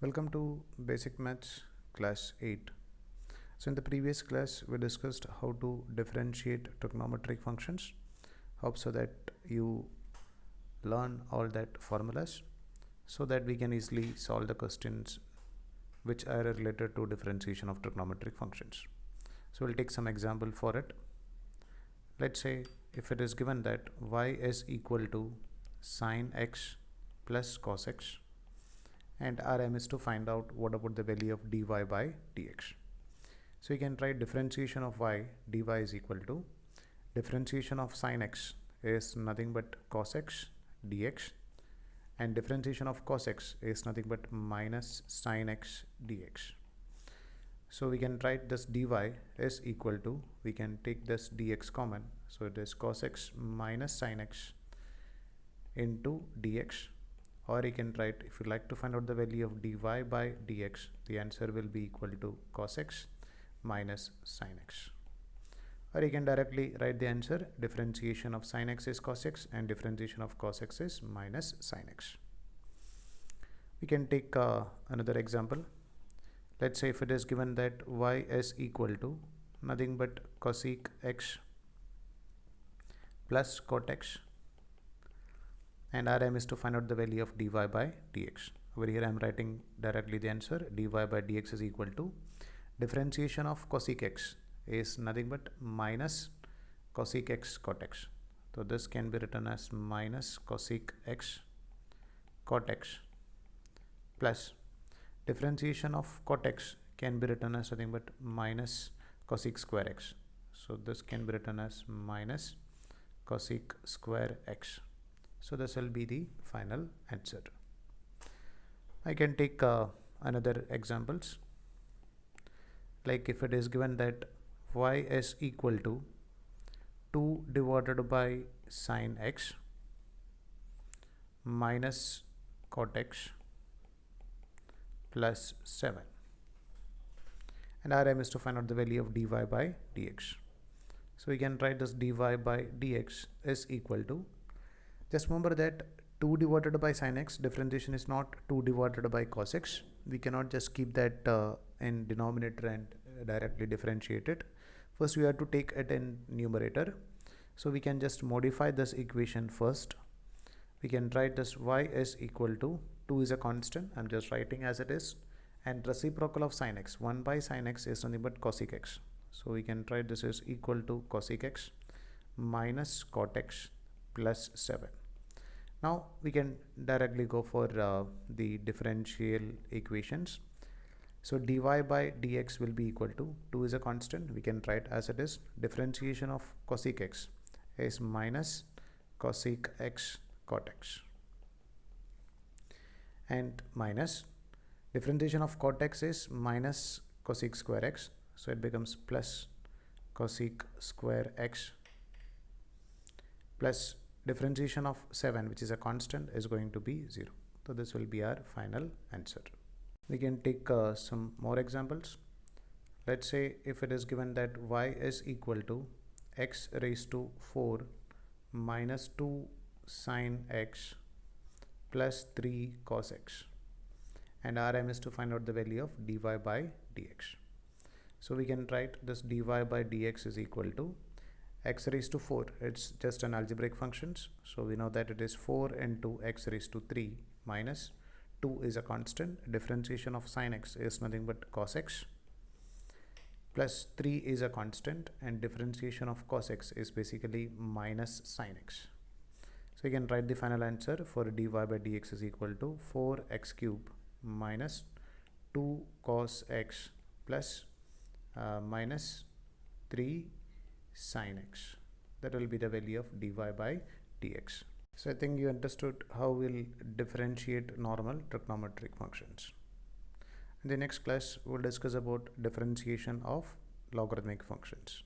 Welcome to Basic Maths Class 8. So in the previous class we discussed how to differentiate trigonometric functions. Hope so that you learn all that formulas so that we can easily solve the questions which are related to differentiation of trigonometric functions. So we'll take some example for it. Let's say if it is given that y is equal to sine x plus cos x, and our aim is to find out what about the value of dy by dx. So you can write differentiation of y, dy is equal to differentiation of sine x is nothing but cos x dx, and differentiation of cos x is nothing but minus sine x dx. So we can write this dy is equal to, we can take this dx common, so it is cos x minus sine x into dx. Or you can write, if you like to find out the value of dy by dx, the answer will be equal to cos x minus sine x. Or you can directly write the answer, differentiation of sine x is cos x and differentiation of cos x is minus sine x. We can take another example. Let's say if it is given that y is equal to nothing but cosec x plus cot x, and our aim is to find out the value of dy by dx. Over here I am writing directly the answer, dy by dx is equal to differentiation of cosec x is nothing but minus cosec x cot x. So this can be written as minus cosec x cot x plus differentiation of cot x can be written as nothing but minus cosec square x. So this can be written as minus cosec square x. So this will be the final answer. I can take another examples. Like if it is given that y is equal to 2 divided by sine x minus cot x plus 7, and our aim is to find out the value of dy by dx. So we can write this dy by dx is equal to, just remember that 2 divided by sine x, differentiation is not 2 divided by cos x. We cannot just keep that in denominator and directly differentiate it. First we have to take it in numerator. So we can just modify this equation first. We can write this y is equal to, 2 is a constant, I'm just writing as it is, and reciprocal of sine x, 1 by sine x is nothing but cosec x. So we can write this is equal to cosec x minus cot x plus 7. Now we can directly go for the differential equations. So dy by dx will be equal to, 2 is a constant, we can write as it is, differentiation of cosec x is minus cosec x cot x, and minus differentiation of cot x is minus cosec square x, so it becomes plus cosec square x, plus differentiation of 7, which is a constant, is going to be 0. So this will be our final answer. We can take some more examples. Let's say if it is given that y is equal to x raised to 4 minus 2 sine x plus 3 cos x, and our aim is to find out the value of dy by dx. So we can write this dy by dx is equal to x raised to 4, it's just an algebraic functions, so we know that it is 4 into x raised to 3 minus 2 is a constant, differentiation of sine x is nothing but cos x, plus 3 is a constant, and differentiation of cos x is basically minus sine x. So you can write the final answer for dy by dx is equal to 4x cube minus 2 cos x plus minus 3 sine x. That will be the value of dy by dx. So I think you understood how we'll differentiate normal trigonometric functions. In the next class we'll discuss about differentiation of logarithmic functions.